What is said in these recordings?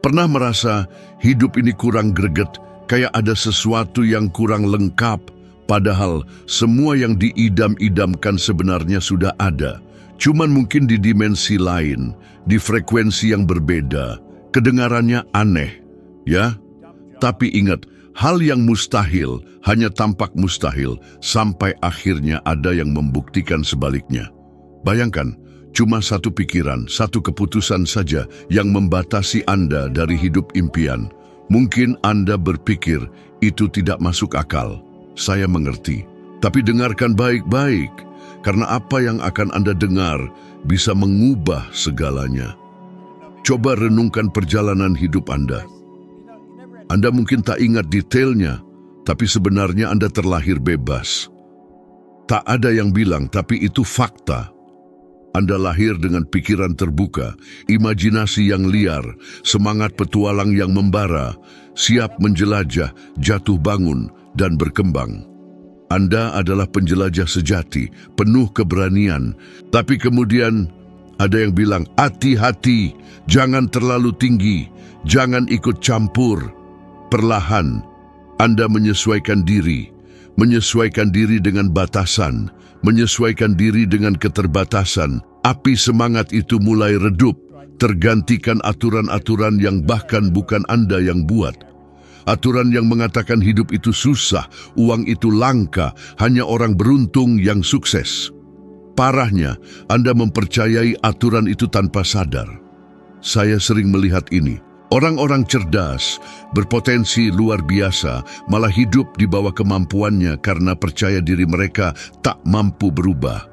Pernah merasa hidup ini kurang greget, kayak ada sesuatu yang kurang lengkap, padahal semua yang diidam-idamkan sebenarnya sudah ada. Cuman mungkin di dimensi lain, di frekuensi yang berbeda, kedengarannya aneh, ya? Tapi ingat, hal yang mustahil hanya tampak mustahil sampai akhirnya ada yang membuktikan sebaliknya. Bayangkan, cuma satu pikiran, satu keputusan saja yang membatasi Anda dari hidup impian. Mungkin Anda berpikir itu tidak masuk akal. Saya mengerti. Tapi dengarkan baik-baik, karena apa yang akan Anda dengar bisa mengubah segalanya. Coba renungkan perjalanan hidup Anda. Anda mungkin tak ingat detailnya, tapi sebenarnya Anda terlahir bebas. Tak ada yang bilang, tapi itu fakta. Anda lahir dengan pikiran terbuka, imajinasi yang liar, semangat petualang yang membara, siap menjelajah, jatuh bangun, dan berkembang. Anda adalah penjelajah sejati, penuh keberanian. Tapi kemudian ada yang bilang, hati-hati, jangan terlalu tinggi, jangan ikut campur. Perlahan, Anda menyesuaikan diri dengan batasan, menyesuaikan diri dengan keterbatasan. Api semangat itu mulai redup, tergantikan aturan-aturan yang bahkan bukan Anda yang buat. Aturan yang mengatakan hidup itu susah, uang itu langka, hanya orang beruntung yang sukses. Parahnya, Anda mempercayai aturan itu tanpa sadar. Saya sering melihat ini. Orang-orang cerdas, berpotensi luar biasa, malah hidup di bawah kemampuannya karena percaya diri mereka tak mampu berubah.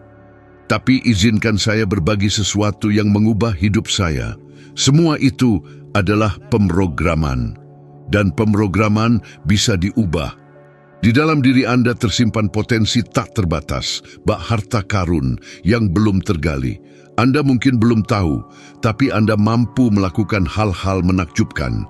Tapi izinkan saya berbagi sesuatu yang mengubah hidup saya. Semua itu adalah pemrograman. Dan pemrograman bisa diubah. Di dalam diri Anda tersimpan potensi tak terbatas, bak harta karun yang belum tergali. Anda mungkin belum tahu, tapi Anda mampu melakukan hal-hal menakjubkan.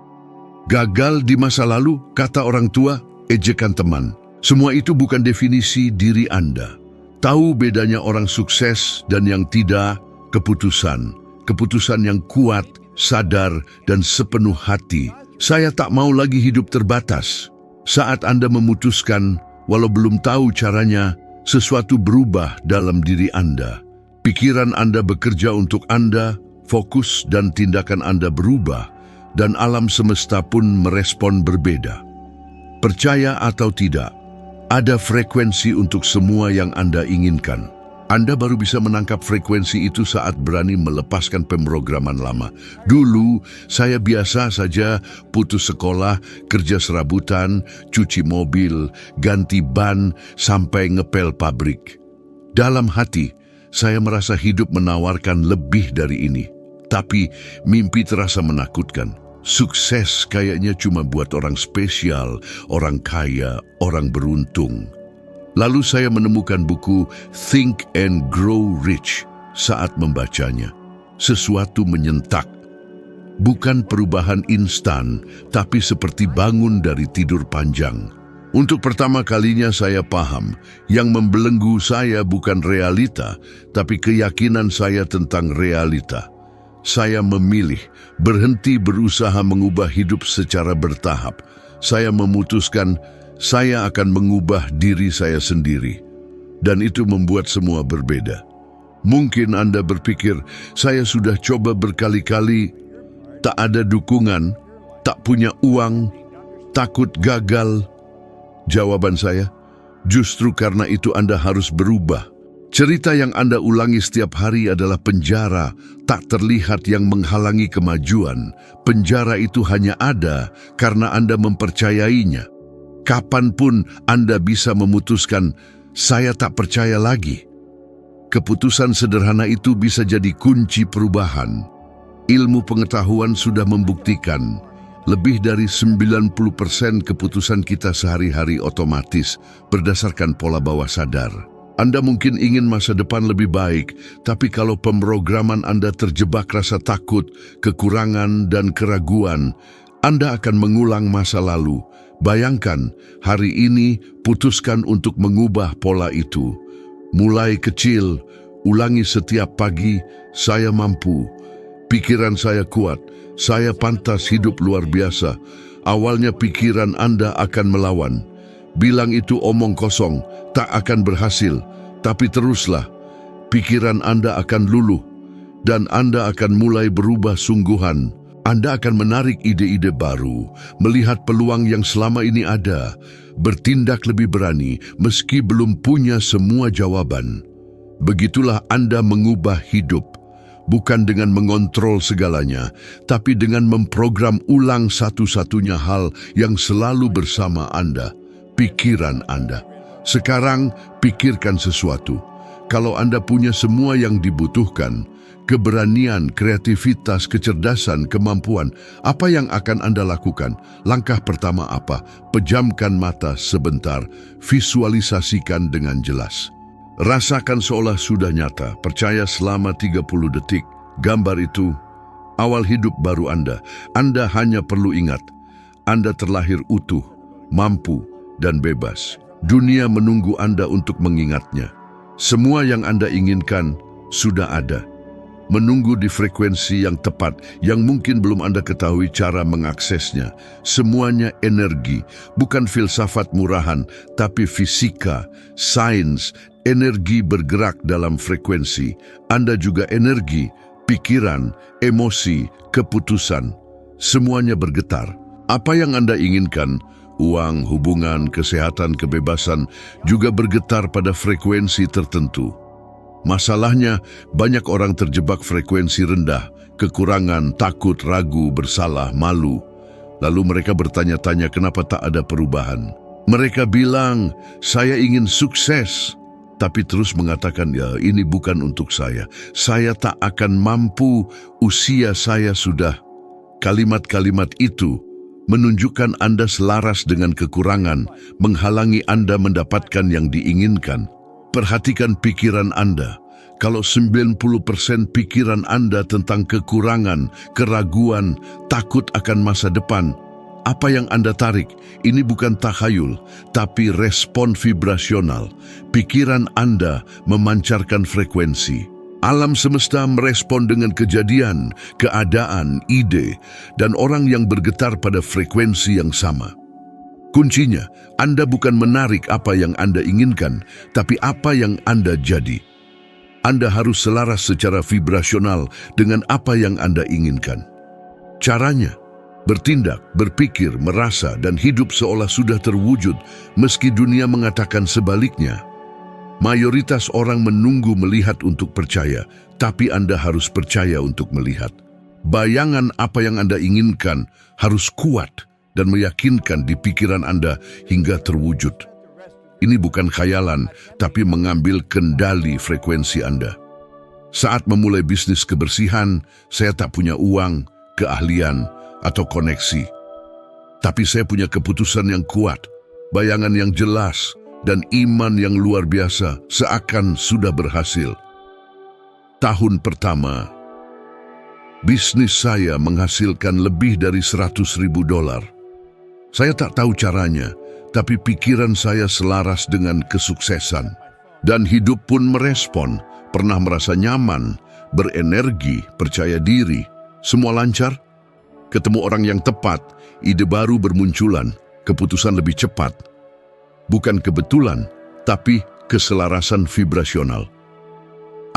Gagal di masa lalu, kata orang tua, ejekan teman. Semua itu bukan definisi diri Anda. Tahu bedanya orang sukses dan yang tidak, keputusan. Keputusan yang kuat, sadar, dan sepenuh hati. Saya tak mau lagi hidup terbatas. Saat Anda memutuskan, walau belum tahu caranya, sesuatu berubah dalam diri Anda. Pikiran Anda bekerja untuk Anda, fokus dan tindakan Anda berubah, dan alam semesta pun merespon berbeda. Percaya atau tidak, ada frekuensi untuk semua yang Anda inginkan. Anda baru bisa menangkap frekuensi itu saat berani melepaskan pemrograman lama. Dulu, saya biasa saja putus sekolah, kerja serabutan, cuci mobil, ganti ban, sampai ngepel pabrik. Dalam hati, saya merasa hidup menawarkan lebih dari ini. Tapi mimpi terasa menakutkan. Sukses kayaknya cuma buat orang spesial, orang kaya, orang beruntung. Lalu saya menemukan buku Think and Grow Rich saat membacanya. Sesuatu menyentak. Bukan perubahan instan, tapi seperti bangun dari tidur panjang. Untuk pertama kalinya saya paham, yang membelenggu saya bukan realita, tapi keyakinan saya tentang realita. Saya memilih berhenti berusaha mengubah hidup secara bertahap. Saya memutuskan saya akan mengubah diri saya sendiri. Dan itu membuat semua berbeda. Mungkin Anda berpikir, saya sudah coba berkali-kali, tak ada dukungan, tak punya uang, takut gagal. Jawaban saya, justru karena itu Anda harus berubah. Cerita yang Anda ulangi setiap hari adalah penjara, tak terlihat yang menghalangi kemajuan. Penjara itu hanya ada karena Anda mempercayainya. Kapanpun Anda bisa memutuskan, saya tak percaya lagi. Keputusan sederhana itu bisa jadi kunci perubahan. Ilmu pengetahuan sudah membuktikan, lebih dari 90% keputusan kita sehari-hari otomatis berdasarkan pola bawah sadar. Anda mungkin ingin masa depan lebih baik, tapi kalau pemrograman Anda terjebak rasa takut, kekurangan, dan keraguan, Anda akan mengulang masa lalu. Bayangkan, hari ini putuskan untuk mengubah pola itu. Mulai kecil, ulangi setiap pagi, saya mampu. Pikiran saya kuat, saya pantas hidup luar biasa. Awalnya pikiran Anda akan melawan. Bilang itu omong kosong, tak akan berhasil. Tapi teruslah, pikiran Anda akan luluh. Dan Anda akan mulai berubah sungguhan. Anda akan menarik ide-ide baru, melihat peluang yang selama ini ada, bertindak lebih berani meski belum punya semua jawaban. Begitulah Anda mengubah hidup, bukan dengan mengontrol segalanya, tapi dengan memprogram ulang satu-satunya hal yang selalu bersama Anda, pikiran Anda. Sekarang, pikirkan sesuatu. Kalau Anda punya semua yang dibutuhkan, keberanian, kreativitas, kecerdasan, kemampuan, apa yang akan Anda lakukan? Langkah pertama apa? Pejamkan mata sebentar, visualisasikan dengan jelas. Rasakan seolah sudah nyata, percaya selama 30 detik. Gambar itu, awal hidup baru Anda. Anda hanya perlu ingat, Anda terlahir utuh, mampu, dan bebas. Dunia menunggu Anda untuk mengingatnya. Semua yang Anda inginkan sudah ada. Menunggu di frekuensi yang tepat, yang mungkin belum Anda ketahui cara mengaksesnya. Semuanya energi, bukan filsafat murahan, tapi fisika, sains. Energi bergerak dalam frekuensi. Anda juga energi, pikiran, emosi, keputusan. Semuanya bergetar. Apa yang Anda inginkan, uang, hubungan, kesehatan, kebebasan, juga bergetar pada frekuensi tertentu. Masalahnya, banyak orang terjebak frekuensi rendah, kekurangan, takut, ragu, bersalah, malu. Lalu mereka bertanya-tanya kenapa tak ada perubahan. Mereka bilang, saya ingin sukses, tapi terus mengatakan, ya ini bukan untuk saya tak akan mampu, usia saya sudah. Kalimat-kalimat itu menunjukkan Anda selaras dengan kekurangan, menghalangi Anda mendapatkan yang diinginkan. Perhatikan pikiran Anda. Kalau 90% pikiran Anda tentang kekurangan, keraguan, takut akan masa depan, apa yang Anda tarik? Ini bukan takhayul, tapi respon vibrasional. Pikiran Anda memancarkan frekuensi. Alam semesta merespon dengan kejadian, keadaan, ide, dan orang yang bergetar pada frekuensi yang sama. Kuncinya, Anda bukan menarik apa yang Anda inginkan, tapi apa yang Anda jadi. Anda harus selaras secara vibrasional dengan apa yang Anda inginkan. Caranya, bertindak, berpikir, merasa, dan hidup seolah sudah terwujud, meski dunia mengatakan sebaliknya. Mayoritas orang menunggu melihat untuk percaya, tapi Anda harus percaya untuk melihat. Bayangan apa yang Anda inginkan harus kuat dan meyakinkan di pikiran Anda hingga terwujud. Ini bukan khayalan, tapi mengambil kendali frekuensi Anda. Saat memulai bisnis kebersihan, saya tak punya uang, keahlian, atau koneksi. Tapi saya punya keputusan yang kuat, bayangan yang jelas, dan iman yang luar biasa, seakan sudah berhasil. Tahun pertama, bisnis saya menghasilkan lebih dari $100.000. Saya tak tahu caranya, tapi pikiran saya selaras dengan kesuksesan. Dan hidup pun merespon, pernah merasa nyaman, berenergi, percaya diri. Semua lancar? Ketemu orang yang tepat, ide baru bermunculan, keputusan lebih cepat. Bukan kebetulan, tapi keselarasan vibrasional.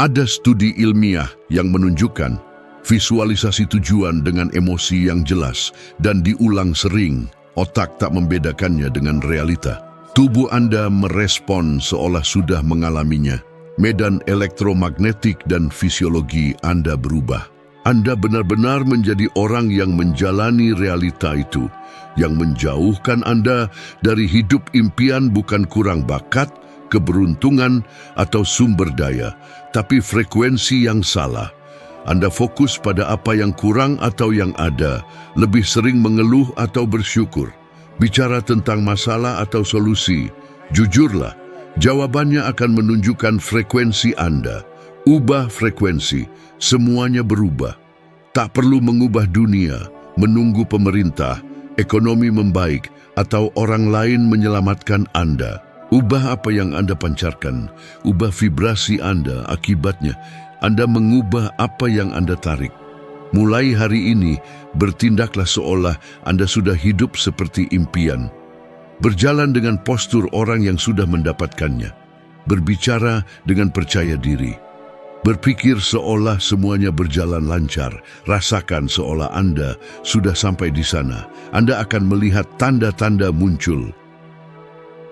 Ada studi ilmiah yang menunjukkan visualisasi tujuan dengan emosi yang jelas dan diulang sering. Otak tak membedakannya dengan realita. Tubuh Anda merespon seolah sudah mengalaminya. Medan elektromagnetik dan fisiologi Anda berubah. Anda benar-benar menjadi orang yang menjalani realita itu, yang menjauhkan Anda dari hidup impian bukan kurang bakat, keberuntungan, atau sumber daya, tapi frekuensi yang salah. Anda fokus pada apa yang kurang atau yang ada, lebih sering mengeluh atau bersyukur. Bicara tentang masalah atau solusi, jujurlah, jawabannya akan menunjukkan frekuensi Anda. Ubah frekuensi, semuanya berubah. Tak perlu mengubah dunia, menunggu pemerintah, ekonomi membaik, atau orang lain menyelamatkan Anda. Ubah apa yang Anda pancarkan, ubah vibrasi Anda, akibatnya Anda mengubah apa yang Anda tarik. Mulai hari ini, bertindaklah seolah Anda sudah hidup seperti impian. Berjalan dengan postur orang yang sudah mendapatkannya. Berbicara dengan percaya diri. Berpikir seolah semuanya berjalan lancar. Rasakan seolah Anda sudah sampai di sana. Anda akan melihat tanda-tanda muncul.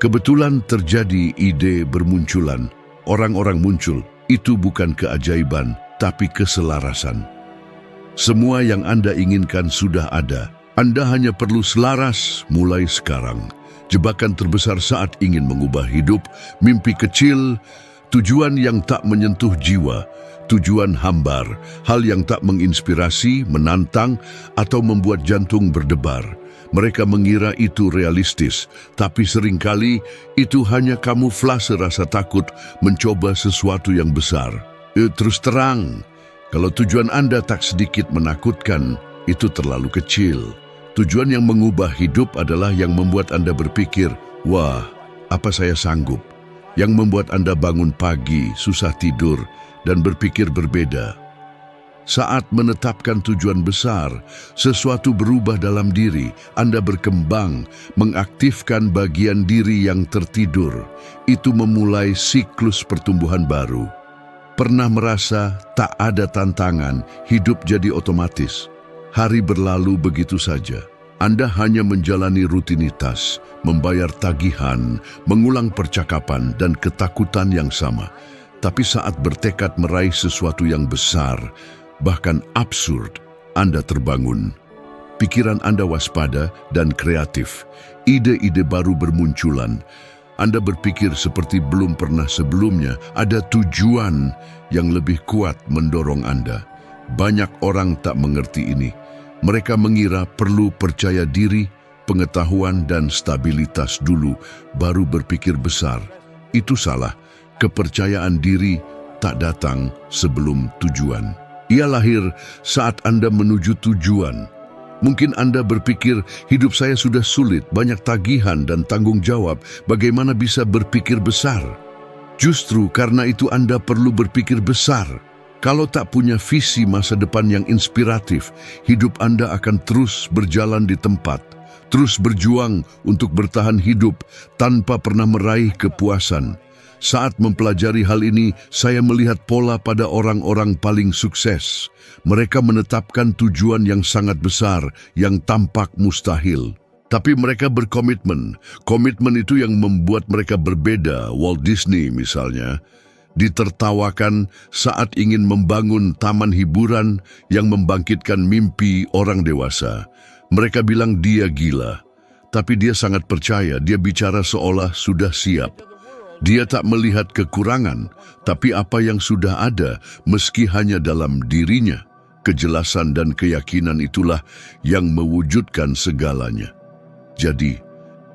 Kebetulan terjadi ide bermunculan. Orang-orang muncul. Itu bukan keajaiban, tapi keselarasan. Semua yang Anda inginkan sudah ada. Anda hanya perlu selaras mulai sekarang. Jebakan terbesar saat ingin mengubah hidup, mimpi kecil, tujuan yang tak menyentuh jiwa, tujuan hambar, hal yang tak menginspirasi, menantang, atau membuat jantung berdebar. Mereka mengira itu realistis, tapi seringkali itu hanya kamuflase rasa takut mencoba sesuatu yang besar. Terus terang, kalau tujuan Anda tak sedikit menakutkan, itu terlalu kecil. Tujuan yang mengubah hidup adalah yang membuat Anda berpikir, wah, apa saya sanggup? Yang membuat Anda bangun pagi, susah tidur, dan berpikir berbeda. Saat menetapkan tujuan besar, sesuatu berubah dalam diri. Anda berkembang, mengaktifkan bagian diri yang tertidur. Itu memulai siklus pertumbuhan baru. Pernah merasa tak ada tantangan, hidup jadi otomatis. Hari berlalu begitu saja. Anda hanya menjalani rutinitas, membayar tagihan, mengulang percakapan dan ketakutan yang sama. Tapi saat bertekad meraih sesuatu yang besar, bahkan absurd, Anda terbangun. Pikiran Anda waspada dan kreatif. Ide-ide baru bermunculan. Anda berpikir seperti belum pernah sebelumnya, ada tujuan yang lebih kuat mendorong Anda. Banyak orang tak mengerti ini. Mereka mengira perlu percaya diri, pengetahuan, dan stabilitas dulu, baru berpikir besar. Itu salah. Kepercayaan diri tak datang sebelum tujuan. Ia lahir saat Anda menuju tujuan. Mungkin Anda berpikir, hidup saya sudah sulit, banyak tagihan dan tanggung jawab, bagaimana bisa berpikir besar? Justru karena itu Anda perlu berpikir besar. Kalau tak punya visi masa depan yang inspiratif, hidup Anda akan terus berjalan di tempat, terus berjuang untuk bertahan hidup tanpa pernah meraih kepuasan. Saat mempelajari hal ini, saya melihat pola pada orang-orang paling sukses. Mereka menetapkan tujuan yang sangat besar, yang tampak mustahil. Tapi mereka berkomitmen. Komitmen itu yang membuat mereka berbeda. Walt Disney misalnya, ditertawakan saat ingin membangun taman hiburan yang membangkitkan mimpi orang dewasa. Mereka bilang dia gila, tapi dia sangat percaya. Dia bicara seolah sudah siap. Dia tak melihat kekurangan, tapi apa yang sudah ada, meski hanya dalam dirinya. Kejelasan dan keyakinan itulah yang mewujudkan segalanya. Jadi,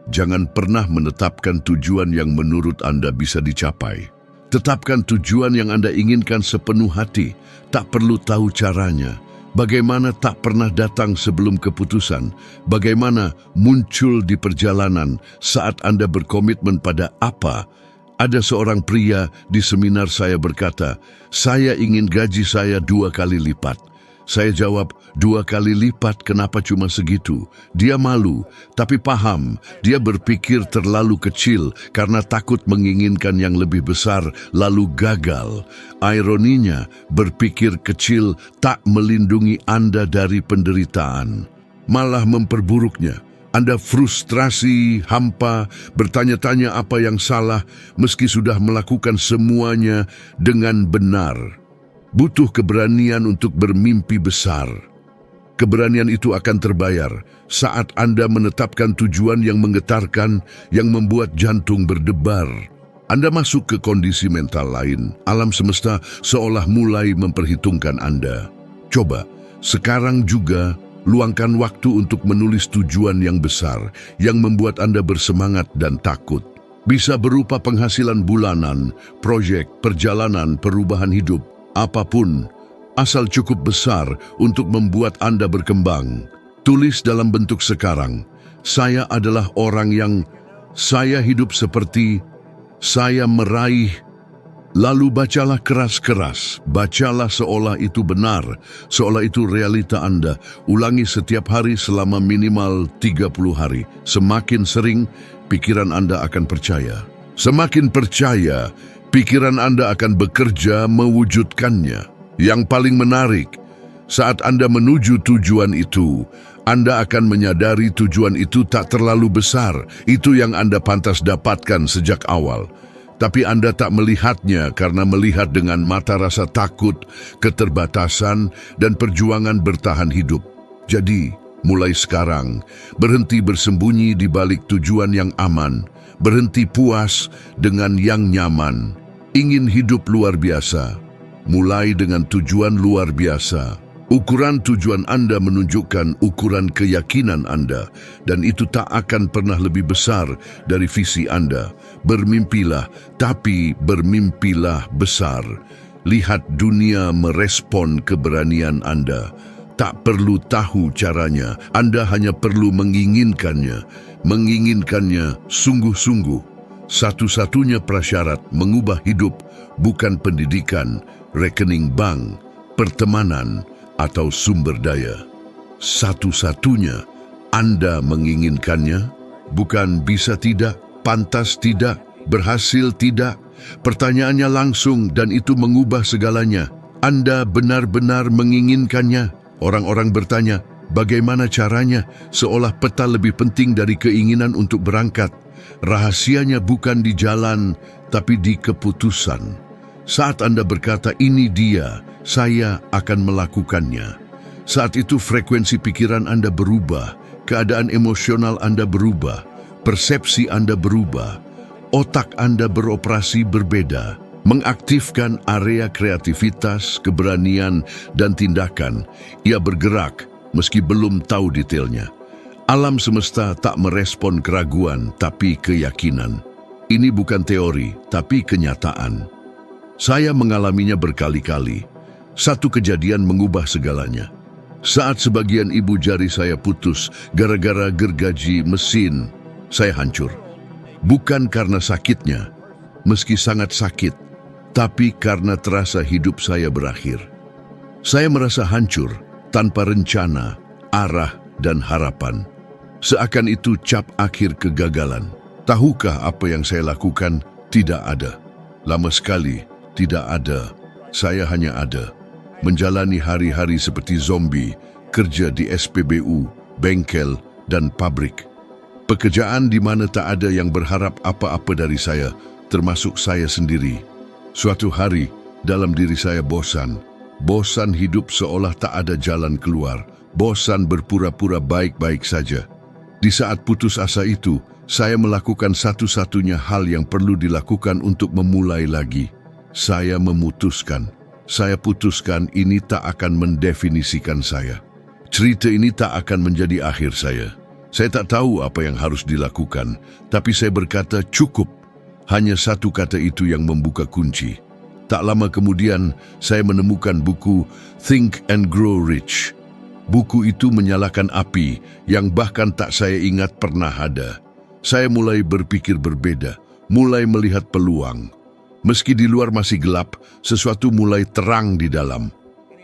jangan pernah menetapkan tujuan yang menurut Anda bisa dicapai. Tetapkan tujuan yang Anda inginkan sepenuh hati, tak perlu tahu caranya. Bagaimana tak pernah datang sebelum keputusan, bagaimana muncul di perjalanan saat Anda berkomitmen pada apa. Ada seorang pria di seminar saya berkata, saya ingin gaji saya 2 kali lipat. Saya jawab, 2 kali lipat kenapa cuma segitu? Dia malu, tapi paham, dia berpikir terlalu kecil karena takut menginginkan yang lebih besar, lalu gagal. Ironinya, berpikir kecil tak melindungi Anda dari penderitaan, malah memperburuknya. Anda frustrasi, hampa, bertanya-tanya apa yang salah meski sudah melakukan semuanya dengan benar. Butuh keberanian untuk bermimpi besar. Keberanian itu akan terbayar saat Anda menetapkan tujuan yang menggetarkan, yang membuat jantung berdebar. Anda masuk ke kondisi mental lain. Alam semesta seolah mulai memperhitungkan Anda. Coba, sekarang juga luangkan waktu untuk menulis tujuan yang besar, yang membuat Anda bersemangat dan takut. Bisa berupa penghasilan bulanan, proyek, perjalanan, perubahan hidup, apapun, asal cukup besar untuk membuat Anda berkembang. Tulis dalam bentuk sekarang, saya adalah orang yang, saya hidup seperti, saya meraih, Lalu bacalah keras-keras, bacalah seolah itu benar, seolah itu realita Anda. Ulangi setiap hari selama minimal 30 hari. Semakin sering, pikiran Anda akan percaya. Semakin percaya, pikiran Anda akan bekerja mewujudkannya. Yang paling menarik, saat Anda menuju tujuan itu, Anda akan menyadari tujuan itu tak terlalu besar. Itu yang Anda pantas dapatkan sejak awal. Tapi Anda tak melihatnya karena melihat dengan mata rasa takut, keterbatasan, dan perjuangan bertahan hidup. Jadi, mulai sekarang, berhenti bersembunyi di balik tujuan yang aman, berhenti puas dengan yang nyaman. Ingin hidup luar biasa, mulai dengan tujuan luar biasa. Ukuran tujuan Anda menunjukkan ukuran keyakinan Anda, dan itu tak akan pernah lebih besar dari visi Anda. Bermimpilah, tapi bermimpilah besar. Lihat dunia merespon keberanian Anda. Tak perlu tahu caranya, Anda hanya perlu menginginkannya. Menginginkannya sungguh-sungguh. Satu-satunya prasyarat mengubah hidup bukan pendidikan, rekening bank, pertemanan, atau sumber daya. Satu-satunya Anda menginginkannya, bukan bisa tidak, pantas tidak, berhasil tidak. Pertanyaannya langsung dan itu mengubah segalanya. Anda benar-benar menginginkannya. Orang-orang bertanya, bagaimana caranya? Seolah peta lebih penting dari keinginan untuk berangkat. Rahasianya bukan di jalan, tapi di keputusan. Saat Anda berkata, ini dia, saya akan melakukannya. Saat itu frekuensi pikiran Anda berubah, keadaan emosional Anda berubah, persepsi Anda berubah, otak Anda beroperasi berbeda, mengaktifkan area kreativitas, keberanian, dan tindakan. Ia bergerak meski belum tahu detailnya. Alam semesta tak merespon keraguan, tapi keyakinan. Ini bukan teori, tapi kenyataan. Saya mengalaminya berkali-kali. Satu kejadian mengubah segalanya. Saat sebagian ibu jari saya putus gara-gara gergaji mesin, saya hancur. Bukan karena sakitnya, meski sangat sakit, tapi karena terasa hidup saya berakhir. Saya merasa hancur, tanpa rencana, arah, dan harapan. Seakan itu cap akhir kegagalan. Tahukah apa yang saya lakukan? Tidak ada. Lama sekali, tidak ada. Saya hanya ada. Menjalani hari-hari seperti zombie, kerja di SPBU, bengkel, dan pabrik. Pekerjaan di mana tak ada yang berharap apa-apa dari saya, termasuk saya sendiri. Suatu hari, dalam diri saya bosan. Bosan hidup seolah tak ada jalan keluar. Bosan berpura-pura baik-baik saja. Di saat putus asa itu, saya melakukan satu-satunya hal yang perlu dilakukan untuk memulai lagi. Saya memutuskan. Saya putuskan ini tak akan mendefinisikan saya. Cerita ini tak akan menjadi akhir saya. Saya tak tahu apa yang harus dilakukan, tapi saya berkata cukup. Hanya satu kata itu yang membuka kunci. Tak lama kemudian, saya menemukan buku Think and Grow Rich. Buku itu menyalakan api yang bahkan tak saya ingat pernah ada. Saya mulai berpikir berbeda, mulai melihat peluang. Meski di luar masih gelap, sesuatu mulai terang di dalam.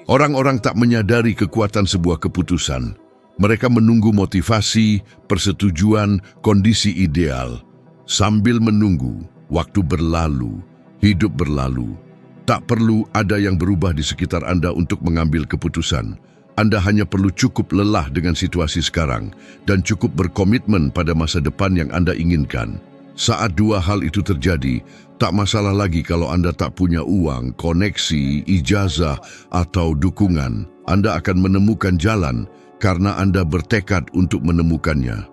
Orang-orang tak menyadari kekuatan sebuah keputusan. Mereka menunggu motivasi, persetujuan, kondisi ideal. Sambil menunggu, waktu berlalu, hidup berlalu. Tak perlu ada yang berubah di sekitar Anda untuk mengambil keputusan. Anda hanya perlu cukup lelah dengan situasi sekarang dan cukup berkomitmen pada masa depan yang Anda inginkan. Saat dua hal itu terjadi, tak masalah lagi kalau Anda tak punya uang, koneksi, ijazah, atau dukungan. Anda akan menemukan jalan karena Anda bertekad untuk menemukannya.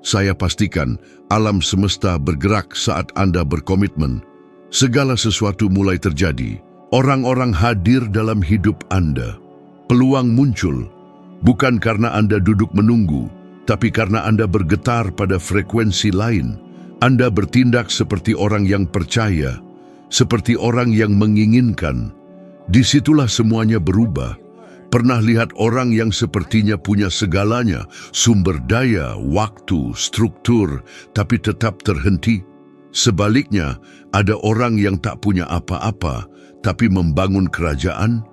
Saya pastikan alam semesta bergerak saat Anda berkomitmen. Segala sesuatu mulai terjadi. Orang-orang hadir dalam hidup Anda. Peluang muncul, bukan karena Anda duduk menunggu, tapi karena Anda bergetar pada frekuensi lain. Anda bertindak seperti orang yang percaya, seperti orang yang menginginkan. Disitulah semuanya berubah. Pernah lihat orang yang sepertinya punya segalanya, sumber daya, waktu, struktur, tapi tetap terhenti? Sebaliknya, ada orang yang tak punya apa-apa, tapi membangun kerajaan.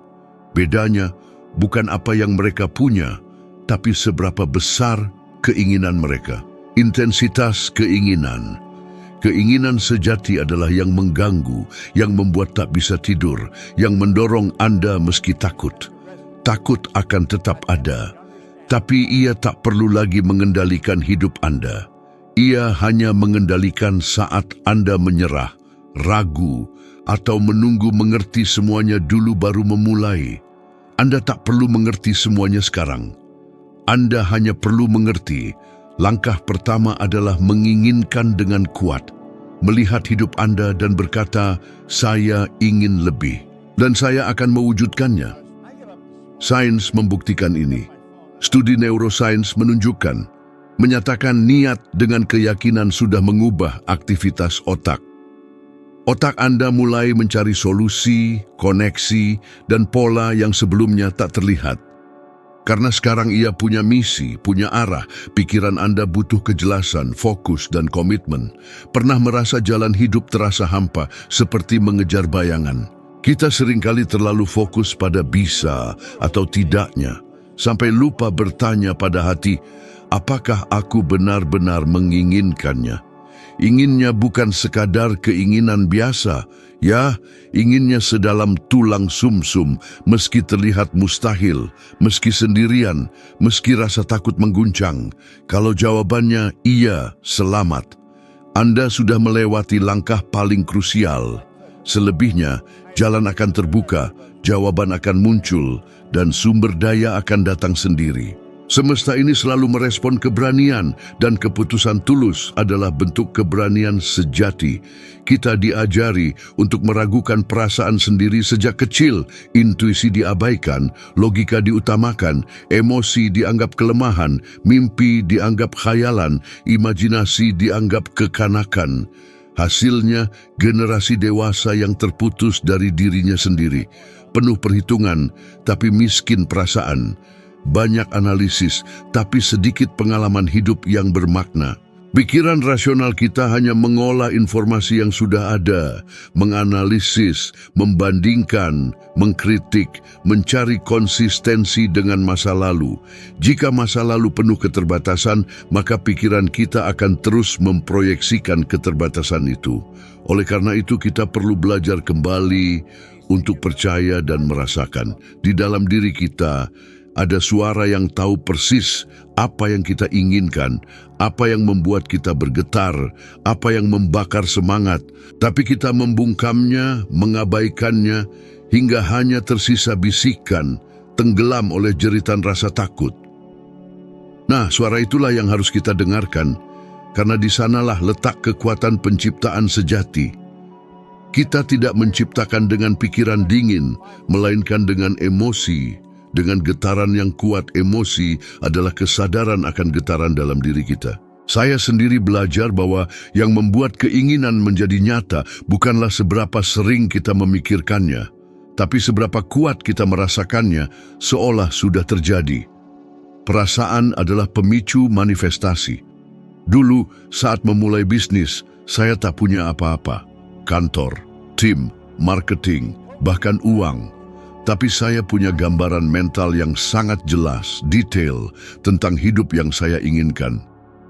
Bedanya bukan apa yang mereka punya, tapi seberapa besar keinginan mereka. Intensitas keinginan. Keinginan sejati adalah yang mengganggu, yang membuat tak bisa tidur, yang mendorong Anda meski takut. Takut akan tetap ada, tapi ia tak perlu lagi mengendalikan hidup Anda. Ia hanya mengendalikan saat Anda menyerah, ragu, atau menunggu mengerti semuanya dulu baru memulai. Anda tak perlu mengerti semuanya sekarang. Anda hanya perlu mengerti. Langkah pertama adalah menginginkan dengan kuat, melihat hidup Anda dan berkata, saya ingin lebih, dan saya akan mewujudkannya. Sains membuktikan ini. Studi neurosains menunjukkan, menyatakan niat dengan keyakinan sudah mengubah aktivitas otak. Otak Anda mulai mencari solusi, koneksi, dan pola yang sebelumnya tak terlihat. Karena sekarang ia punya misi, punya arah, pikiran Anda butuh kejelasan, fokus, dan komitmen. Pernah merasa jalan hidup terasa hampa, seperti mengejar bayangan? Kita seringkali terlalu fokus pada bisa atau tidaknya, sampai lupa bertanya pada hati, apakah aku benar-benar menginginkannya? Inginnya bukan sekadar keinginan biasa, ya, inginnya sedalam tulang sumsum, meski terlihat mustahil, meski sendirian, meski rasa takut mengguncang. Kalau jawabannya iya, selamat. Anda sudah melewati langkah paling krusial. Selebihnya, jalan akan terbuka, jawaban akan muncul, dan sumber daya akan datang sendiri. Semesta ini selalu merespon keberanian, dan keputusan tulus adalah bentuk keberanian sejati. Kita diajari untuk meragukan perasaan sendiri sejak kecil, intuisi diabaikan, logika diutamakan, emosi dianggap kelemahan, mimpi dianggap khayalan, imajinasi dianggap kekanakan. Hasilnya, generasi dewasa yang terputus dari dirinya sendiri, penuh perhitungan, tapi miskin perasaan. Banyak analisis, tapi sedikit pengalaman hidup yang bermakna. Pikiran rasional kita hanya mengolah informasi yang sudah ada, menganalisis, membandingkan, mengkritik, mencari konsistensi dengan masa lalu. Jika masa lalu penuh keterbatasan, maka pikiran kita akan terus memproyeksikan keterbatasan itu. Oleh karena itu, kita perlu belajar kembali untuk percaya dan merasakan. Di dalam diri kita, ada suara yang tahu persis apa yang kita inginkan, apa yang membuat kita bergetar, apa yang membakar semangat. Tapi kita membungkamnya, mengabaikannya, hingga hanya tersisa bisikan, tenggelam oleh jeritan rasa takut. Nah, suara itulah yang harus kita dengarkan, karena di sanalah letak kekuatan penciptaan sejati. Kita tidak menciptakan dengan pikiran dingin, melainkan dengan emosi. Dengan getaran yang kuat, emosi adalah kesadaran akan getaran dalam diri kita. Saya sendiri belajar bahwa yang membuat keinginan menjadi nyata bukanlah seberapa sering kita memikirkannya, tapi seberapa kuat kita merasakannya seolah sudah terjadi. Perasaan adalah pemicu manifestasi. Dulu, saat memulai bisnis, saya tak punya apa-apa. Kantor, tim, marketing, bahkan uang. Tapi saya punya gambaran mental yang sangat jelas, detail, tentang hidup yang saya inginkan.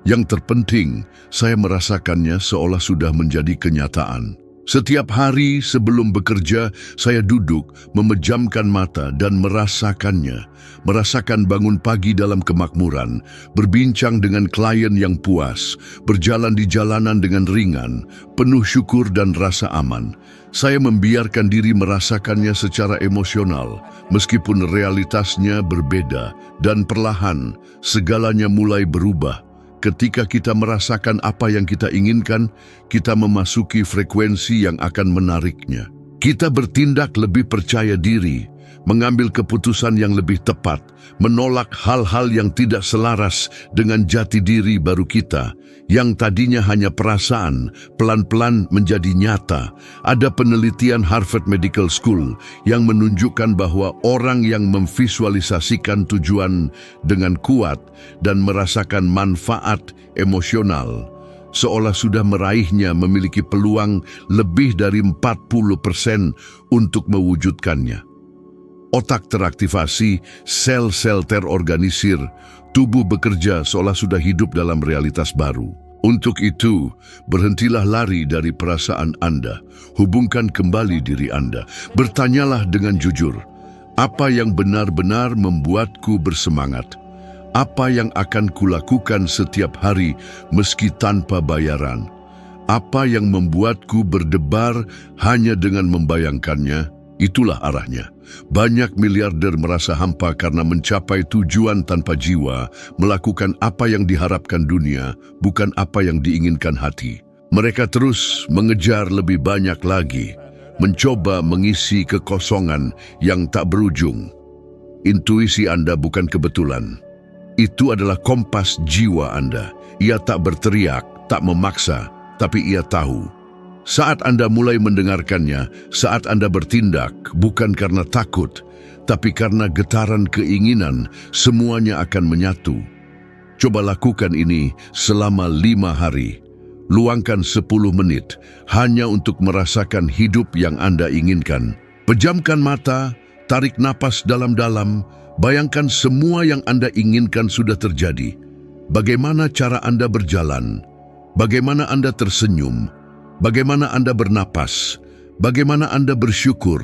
Yang terpenting, saya merasakannya seolah sudah menjadi kenyataan. Setiap hari sebelum bekerja, saya duduk, memejamkan mata dan merasakannya. Merasakan bangun pagi dalam kemakmuran, berbincang dengan klien yang puas, berjalan di jalanan dengan ringan, penuh syukur dan rasa aman. Saya membiarkan diri merasakannya secara emosional, meskipun realitasnya berbeda, dan perlahan segalanya mulai berubah. Ketika kita merasakan apa yang kita inginkan, kita memasuki frekuensi yang akan menariknya. Kita bertindak lebih percaya diri, mengambil keputusan yang lebih tepat, menolak hal-hal yang tidak selaras dengan jati diri baru kita, yang tadinya hanya perasaan, pelan-pelan menjadi nyata. Ada penelitian Harvard Medical School yang menunjukkan bahwa orang yang memvisualisasikan tujuan dengan kuat dan merasakan manfaat emosional, seolah sudah meraihnya, memiliki peluang lebih dari 40% untuk mewujudkannya. Otak teraktivasi, sel-sel terorganisir, tubuh bekerja seolah sudah hidup dalam realitas baru. Untuk itu, berhentilah lari dari perasaan Anda, hubungkan kembali diri Anda, bertanyalah dengan jujur, apa yang benar-benar membuatku bersemangat? Apa yang akan kulakukan setiap hari meski tanpa bayaran? Apa yang membuatku berdebar hanya dengan membayangkannya? Itulah arahnya. Banyak miliarder merasa hampa karena mencapai tujuan tanpa jiwa, melakukan apa yang diharapkan dunia, bukan apa yang diinginkan hati. Mereka terus mengejar lebih banyak lagi, mencoba mengisi kekosongan yang tak berujung. Intuisi Anda bukan kebetulan. Itu adalah kompas jiwa Anda. Ia tak berteriak, tak memaksa, tapi ia tahu. Saat Anda mulai mendengarkannya, saat Anda bertindak, bukan karena takut, tapi karena getaran keinginan, semuanya akan menyatu. Coba lakukan ini selama 5 hari. Luangkan 10 menit hanya untuk merasakan hidup yang Anda inginkan. Pejamkan mata, tarik napas dalam-dalam, bayangkan semua yang Anda inginkan sudah terjadi. Bagaimana cara Anda berjalan? Bagaimana Anda tersenyum? Bagaimana Anda bernapas? Bagaimana Anda bersyukur?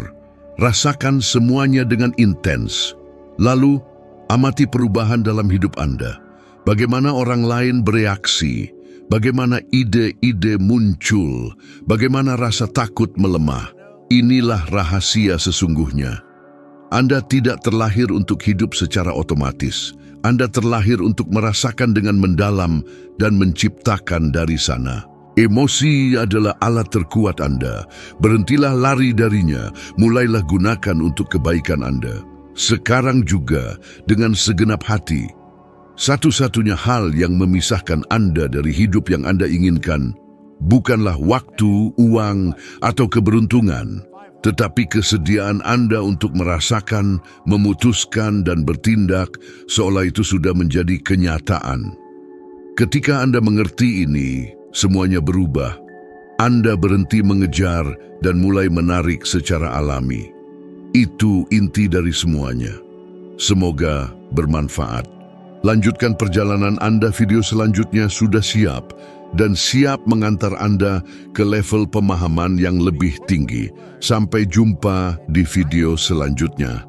Rasakan semuanya dengan intens. Lalu, amati perubahan dalam hidup Anda. Bagaimana orang lain bereaksi? Bagaimana ide-ide muncul? Bagaimana rasa takut melemah? Inilah rahasia sesungguhnya. Anda tidak terlahir untuk hidup secara otomatis. Anda terlahir untuk merasakan dengan mendalam dan menciptakan dari sana. Emosi adalah alat terkuat Anda. Berhentilah lari darinya, mulailah gunakan untuk kebaikan Anda. Sekarang juga, dengan segenap hati. Satu-satunya hal yang memisahkan Anda dari hidup yang Anda inginkan, bukanlah waktu, uang, atau keberuntungan, tetapi kesediaan Anda untuk merasakan, memutuskan, dan bertindak seolah itu sudah menjadi kenyataan. Ketika Anda mengerti ini, semuanya berubah. Anda berhenti mengejar dan mulai menarik secara alami. Itu inti dari semuanya. Semoga bermanfaat. Lanjutkan perjalanan Anda, video selanjutnya sudah siap dan siap mengantar Anda ke level pemahaman yang lebih tinggi. Sampai jumpa di video selanjutnya.